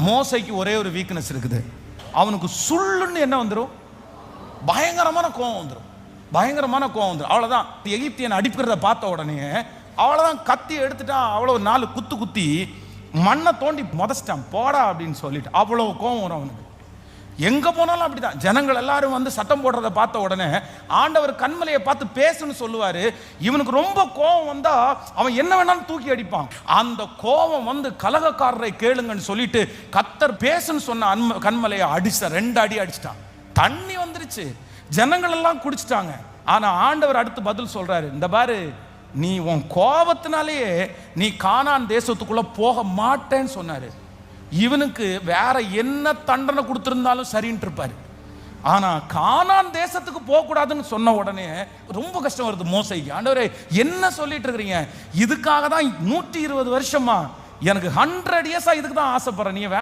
மோசைக்கு ஒரே ஒரு வீக்னஸ் இருக்குது. அவனுக்கு சுள்ளுன்னு என்ன வந்துடும்? பயங்கரமான கோவம் வந்துடும். பயங்கரமான கோவம் வந்துடும். அவ்வளோதான். எகிப்தியன் அடிக்கிறத பார்த்த உடனே அவ்வளோதான், கத்தி எடுத்துட்டான். அவ்வளோ 4 குத்து குத்தி மண்ணை தோண்டி முதச்சிட்டான். போடா அப்படின்னு சொல்லிட்டு அவ்வளோ கோவம் வரும் அவனுக்கு. எங்க போனாலும் அப்படிதான். ஜனங்கள் எல்லாரும் வந்து சத்தம் போடுறத பார்த்த உடனே ஆண்டவர் கன்மலையை பார்த்து பேசுன்னு சொல்லுவாரு. இவனுக்கு ரொம்ப கோபம் வந்தா அவன் என்ன வேணாலும் தூக்கி அடிப்பான். அந்த கோபம் வந்து கலகக்காரரை கேளுங்கன்னு சொல்லிட்டு கத்தர் பேசுன்னு சொன்ன கன்மலையை அடிச்ச 2 அடி அடிச்சிட்டான். தண்ணி வந்துருச்சு, ஜனங்கள் எல்லாம் குடிச்சிட்டாங்க. ஆனா ஆண்டவர் அடுத்து பதில் சொல்றாரு, இந்த பாரு, நீ உன் கோபத்தினாலேயே நீ கானான் தேசத்துக்குள்ள போக மாட்டேன்னு சொன்னாரு. இவனுக்கு வேற என்ன தண்டனை கொடுத்திருந்தாலும் சரின்னு இருப்பாரு. ஆனா கானான் தேசத்துக்கு போக கூடாதுன்னு சொன்ன உடனே ரொம்ப கஷ்டம் வருது மோசைக்கு. ஆண்டவரே என்ன சொல்லிட்டு இருக்கிறீங்க? இதுக்காக தான் 120 வருஷமா எனக்கு 100 இயர்ஸா இதுக்கு தான் ஆசைப்படுறேன். நீ